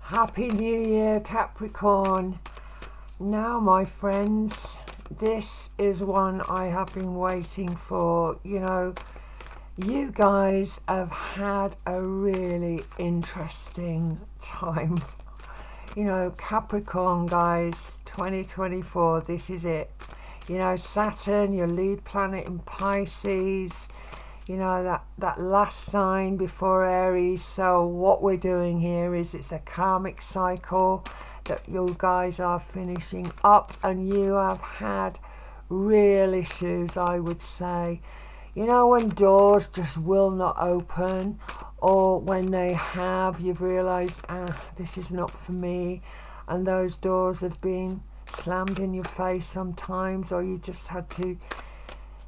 Happy New Year, Capricorn. Now, my friends, this is one I have been waiting for. You guys have had a really interesting time. Capricorn, guys, 2024, this is it. Saturn, your lead planet in Pisces, that last sign before Aries. So what we're doing here is it's a karmic cycle that you guys are finishing up, and you have had real issues, I would say. When doors just will not open, or when they have, you've realized, this is not for me, and those doors have been slammed in your face sometimes, or you just had to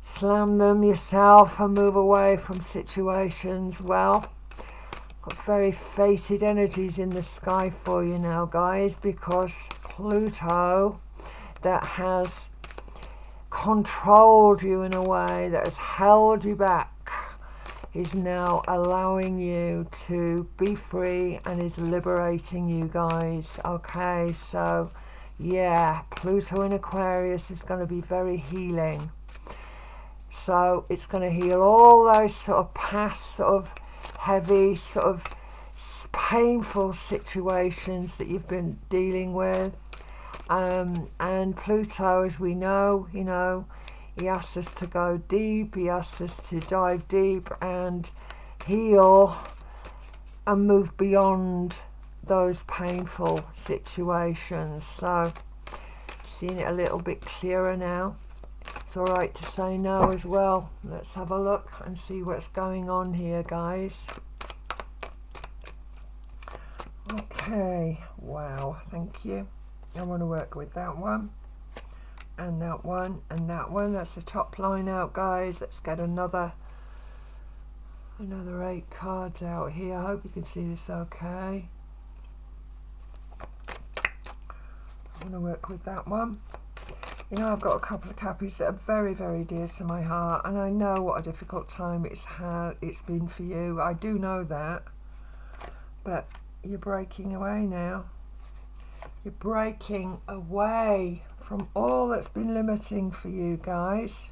slam them yourself and move away from situations. Well, got very fated energies in the sky for you now, guys, because Pluto, that has controlled you in a way, that has held you back, is now allowing you to be free and is liberating you guys. Okay, so yeah, Pluto in Aquarius is going to be very healing. So it's going to heal all those sort of past, sort of heavy, sort of painful situations that you've been dealing with. And Pluto, as we know, he asks us to go deep. He asks us to dive deep and heal and move beyond those painful situations. So seeing it a little bit clearer now. It's all right to say no as well. Let's have a look and see what's going on here, guys. Okay, wow, thank you. I want to work with that one and that one and that one. That's the top line out, guys. Let's get another 8 cards out here. I hope you can see this okay. I want to work with that one. I've got a couple of cappies that are very, very dear to my heart, and I know what a difficult time it's been for you. I do know that, but you're breaking away now. You're breaking away from all that's been limiting for you guys.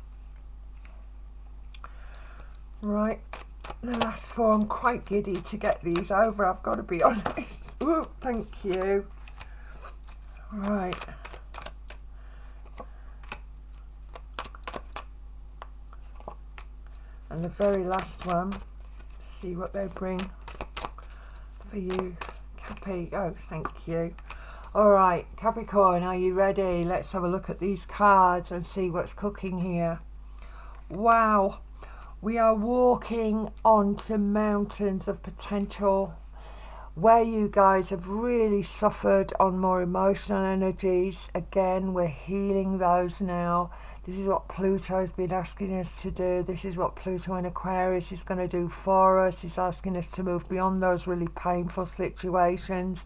Right, the last 4, I'm quite giddy to get these over, I've got to be honest. Ooh, thank you. Right. And the very last one, see what they bring for you, Cappy. Oh, thank you. All right, Capricorn, are you ready? Let's have a look at these cards and see what's cooking here. Wow, we are walking onto mountains of potential, where you guys have really suffered on more emotional energies. Again, we're healing those now. This is what Pluto's been asking us to do. This is what Pluto in Aquarius is going to do for us. He's asking us to move beyond those really painful situations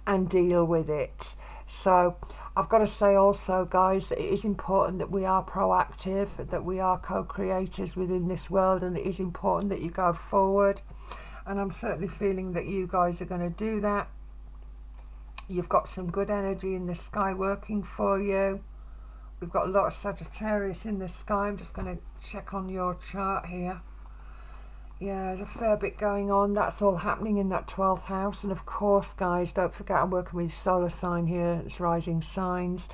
and deal with it. So I've got to say also, guys, that it is important that we are proactive, that we are co-creators within this world, and it is important that you go forward. And I'm certainly feeling that you guys are going to do that. You've got some good energy in the sky working for you. We've got a lot of Sagittarius in the sky. I'm just going to check on your chart here. Yeah, there's a fair bit going on. That's all happening in that 12th house. And of course, guys, don't forget I'm working with solar sign here. It's rising signs.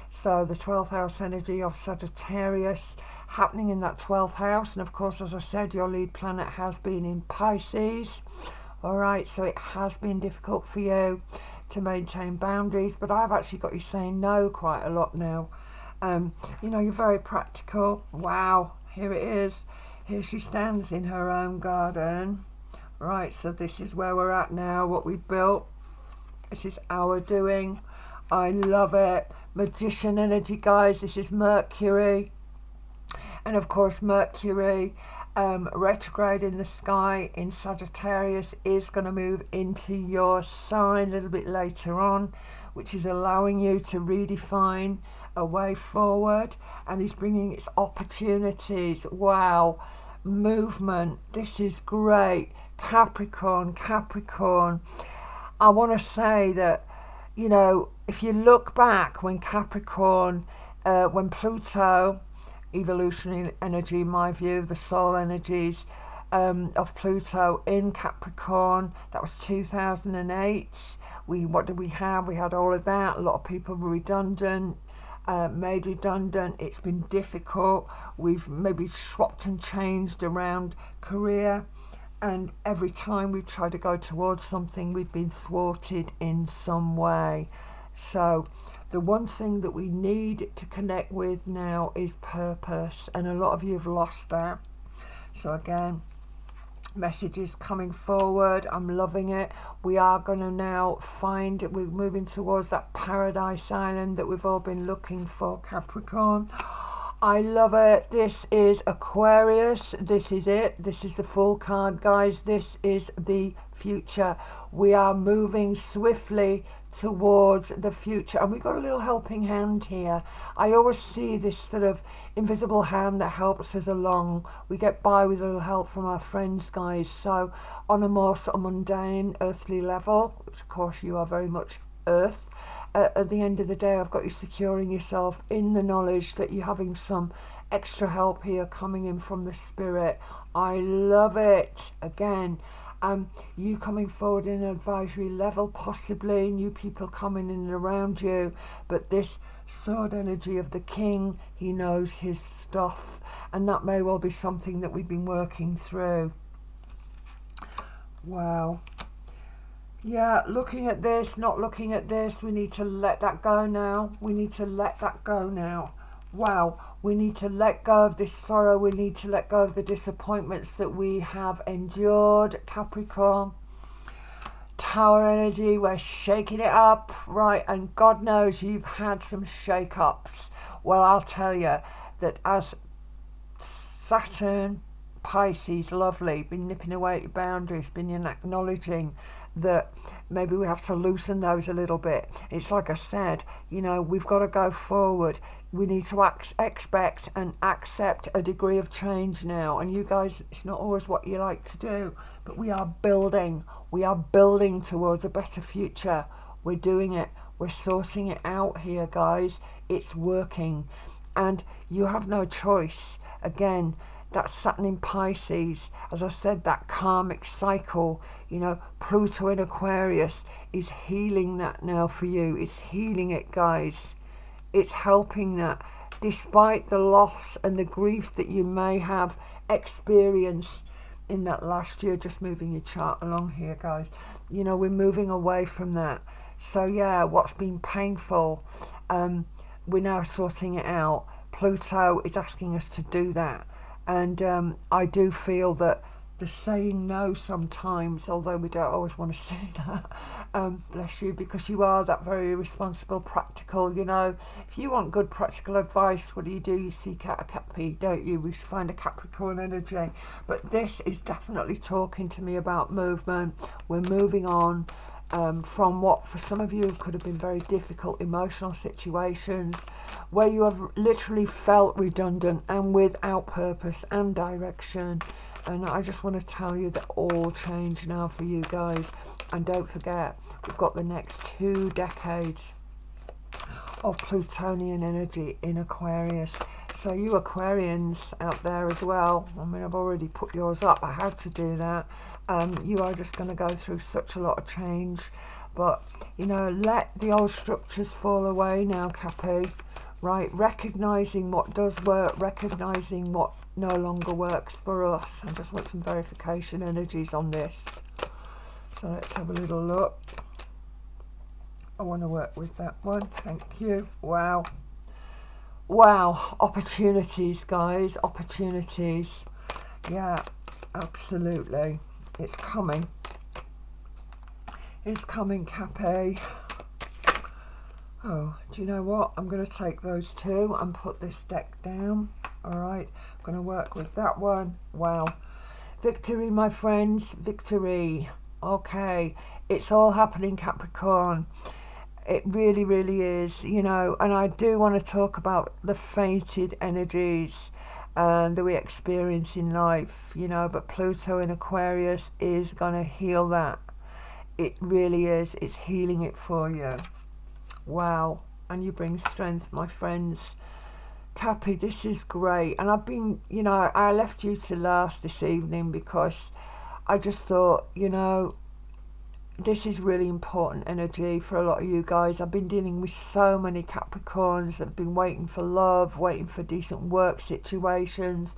So the 12th house energy of Sagittarius happening in that 12th house. And of course, as I said, your lead planet has been in Pisces. All right, so it has been difficult for you to maintain boundaries. But I've actually got you saying no quite a lot now. You're very practical. Wow, here it is. Here she stands in her own garden. Right, so this is where we're at now, what we built. This is our doing. I love it. Magician energy, guys. This is Mercury. And of course, Mercury retrograde in the sky in Sagittarius is going to move into your sign a little bit later on, which is allowing you to redefine a way forward, and is bringing its opportunities. Wow, movement. This is great. Capricorn. I want to say that, you know, if you look back when Capricorn, when Pluto, evolutionary energy, in my view, the soul energies of Pluto in Capricorn, that was 2008. What did we have? We had all of that. A lot of people were redundant. Made redundant. It's been difficult. We've maybe swapped and changed around career, and every time we've tried to go towards something, we've been thwarted in some way. So the one thing that we need to connect with now is purpose, and a lot of you have lost that. So again, messages coming forward. I'm loving it. We are going to now we're moving towards that paradise island that we've all been looking for, Capricorn. I love it. This is Aquarius. This is it. This is the full card, guys. This is the future. We are moving swiftly towards the future, and we've got a little helping hand here. I always see this sort of invisible hand that helps us along. We get by with a little help from our friends, guys. So on a more sort of mundane earthly level, which of course you are very much earth, at the end of the day, I've got you securing yourself in the knowledge that you're having some extra help here coming in from the spirit. I love it. Again, you coming forward in an advisory level, possibly new people coming in and around you, but this sword energy of the king, he knows his stuff, and that may well be something that we've been working through. Wow. Yeah, looking at this, not looking at this, we need to let that go now. We need to let that go now. Wow, we need to let go of this sorrow. We need to let go of the disappointments that we have endured, Capricorn. Tower energy, we're shaking it up, right? And God knows you've had some shake-ups. Well, I'll tell you that as Saturn, Pisces, lovely, been nipping away at your boundaries, been acknowledging that maybe we have to loosen those a little bit. It's like I said, you know, we've got to go forward. We need to expect and accept a degree of change now. And you guys, it's not always what you like to do, but we are building. We are building towards a better future. We're doing it. We're sorting it out here, guys. It's working. And you have no choice. Again, that Saturn in Pisces, as I said, that karmic cycle, you know, Pluto in Aquarius is healing that now for you. It's healing it, guys. It's helping that, despite the loss and the grief that you may have experienced in that last year. Just moving your chart along here, guys. You know, we're moving away from that. So yeah, what's been painful, we're now sorting it out. Pluto is asking us to do that. And I do feel that the saying no sometimes, although we don't always want to say that, bless you, because you are that very responsible, practical, you know. If you want good practical advice, what do? You seek out a cappy, don't you? We find a Capricorn energy. But this is definitely talking to me about movement. We're moving on from what for some of you could have been very difficult emotional situations where you have literally felt redundant and without purpose and direction. And I just want to tell you that all change now for you guys. And don't forget, we've got the next 2 decades of Plutonian energy in Aquarius. So you Aquarians out there as well, I mean, I've already put yours up, I had to do that. You are just going to go through such a lot of change. But, you know, let the old structures fall away now, Cappy. Right, recognising what does work, recognising what no longer works for us. I just want some verification energies on this. So let's have a little look. I want to work with that one. Thank you. Wow. Wow. Opportunities, guys. Opportunities. Yeah, absolutely. It's coming. It's coming, Cappy. Oh, do you know what? I'm going to take those 2 and put this deck down. All right. I'm going to work with that one. Wow. Victory, my friends. Victory. Okay. It's all happening, Capricorn. It really, really is, you know. And I do want to talk about the fated energies that we experience in life, you know. But Pluto in Aquarius is going to heal that. It really is. It's healing it for you. Wow. And you bring strength, my friends. Cappy, this is great. And I've been, I left you to last this evening because I just thought, this is really important energy for a lot of you guys. I've been dealing with so many Capricorns that have been waiting for love, waiting for decent work situations.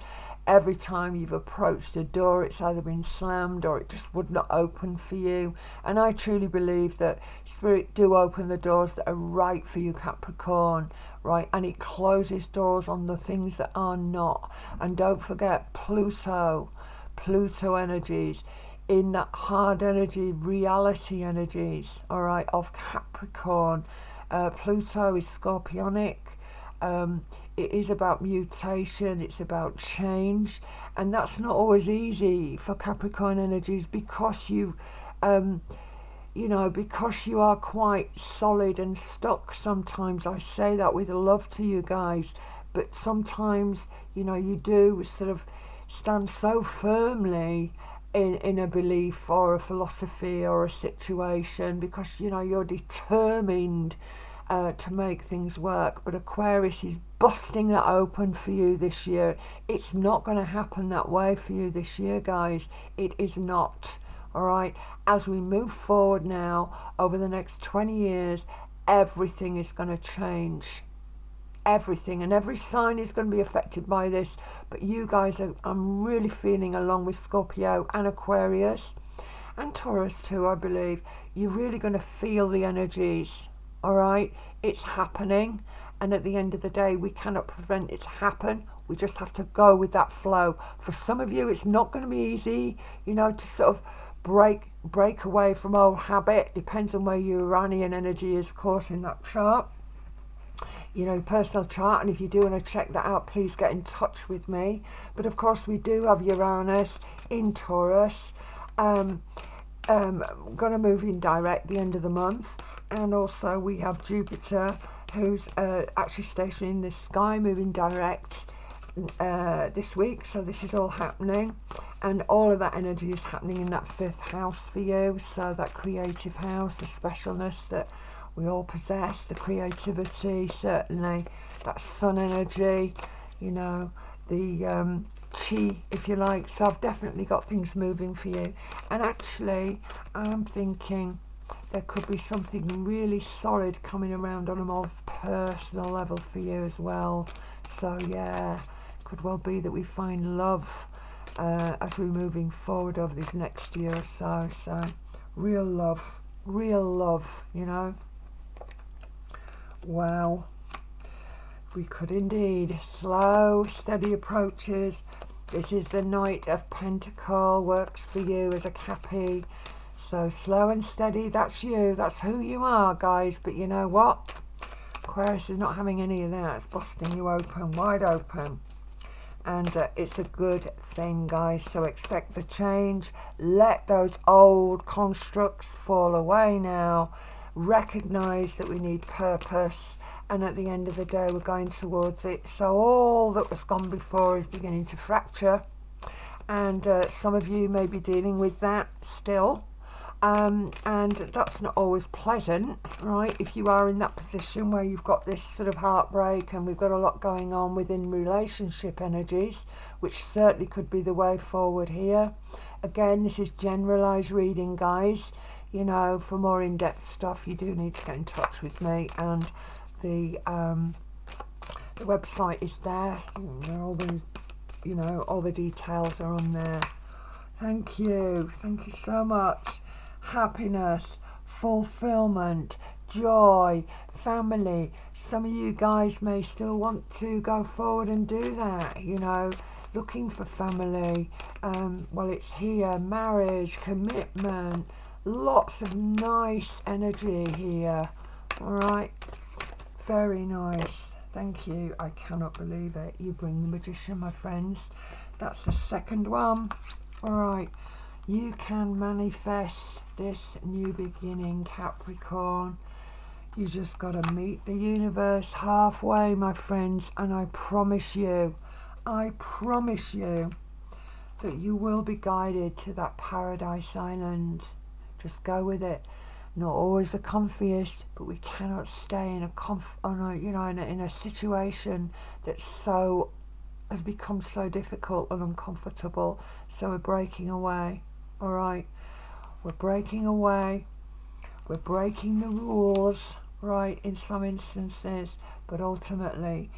Every time you've approached a door, it's either been slammed or it just would not open for you. And I truly believe that Spirit do open the doors that are right for you, Capricorn, right? And it closes doors on the things that are not. And don't forget Pluto energies, in that hard energy, reality energies, all right, of Capricorn. Pluto is scorpionic. It is about mutation, it's about change, and that's not always easy for Capricorn energies because because you are quite solid and stuck sometimes. I say that with love to you guys, but sometimes, you do sort of stand so firmly in a belief or a philosophy or a situation because you're determined to make things work. But Aquarius is busting that open for you this year. It's not going to happen that way for you this year, guys. It is not. All right, as we move forward now over the next 20 years, everything is going to change. Everything and every sign is going to be affected by this, but you guys I'm really feeling, along with Scorpio and Aquarius and Taurus too, I believe, you're really going to feel the energies. All right, it's happening, and at the end of the day, we cannot prevent it to happen. We just have to go with that flow. For some of you, it's not going to be easy, to sort of break away from old habit. Depends on where your Uranian energy is, of course, in that chart, personal chart. And if you do want to check that out, please get in touch with me. But of course, we do have Uranus in Taurus, going to move in direct the end of the month. And also we have Jupiter, who's actually stationary in the sky, moving direct this week. So this is all happening, and all of that energy is happening in that 5th house for you. So that creative house, the specialness that we all possess, the creativity, certainly that sun energy, the chi, if you like. So I've definitely got things moving for you. And actually, I'm thinking there could be something really solid coming around on a more personal level for you as well. So yeah, could well be that we find love as we're moving forward over this next year or so. So real love, Wow, we could indeed. Slow, steady approaches. This is the Knight of Pentacles, works for you as a cappy. So slow and steady, that's you, that's who you are, guys. But you know what? Aquarius is not having any of that. It's busting you open, wide open. And it's a good thing, guys. So expect the change. Let those old constructs fall away now. Recognise that we need purpose, and at the end of the day we're going towards it. So all that was gone before is beginning to fracture, and some of you may be dealing with that still, and that's not always pleasant, right? If you are in that position where you've got this sort of heartbreak, and we've got a lot going on within relationship energies, which certainly could be the way forward here. Again, this is generalised reading, guys. For more in-depth stuff, you do need to get in touch with me, and the website is there. All the details are on there. Thank you so much. Happiness, fulfillment, joy, family. Some of you guys may still want to go forward and do that, looking for family. Well, it's here. Marriage, commitment. Lots of nice energy here. All right, very nice. Thank you. I cannot believe it. You bring the Magician, my friends. That's the second one. All right, you can manifest this new beginning, Capricorn. You just got to meet the universe halfway, my friends, and I promise you that you will be guided to that paradise island. Just go with it. Not always the comfiest, but we cannot stay in in a situation that's has become so difficult and uncomfortable. So we're breaking away. All right, we're breaking away. We're breaking the rules, right, in some instances, but ultimately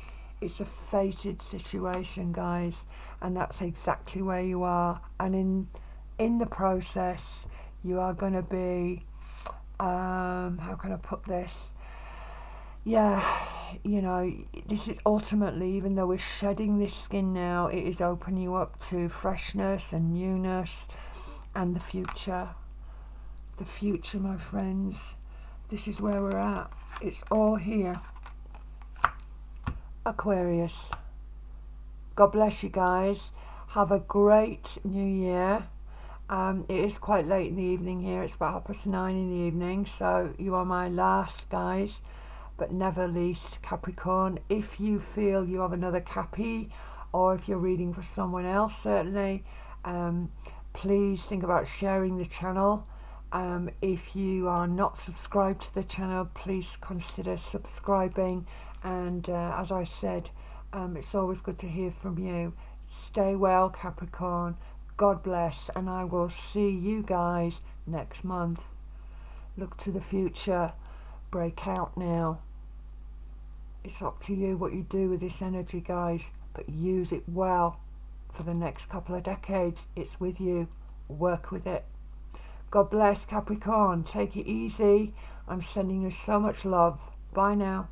it's a fated situation, guys, and that's exactly where you are. And in the process, you are going to be, how can I put this? Yeah, this is ultimately, even though we're shedding this skin now, it is opening you up to freshness and newness and the future. The future, my friends. This is where we're at. It's all here. Aquarius. God bless you guys. Have a great new year. It is quite late in the evening here. It's about 9:30 in the evening. So you are my last, guys. But never least, Capricorn. If you feel you have another cappy, or if you're reading for someone else, certainly, please think about sharing the channel. If you are not subscribed to the channel, please consider subscribing. And as I said, it's always good to hear from you. Stay well, Capricorn. God bless, and I will see you guys next month. Look to the future. Break out now. It's up to you what you do with this energy, guys, but use it well for the next couple of decades. It's with you. Work with it. God bless, Capricorn. Take it easy. I'm sending you so much love. Bye now.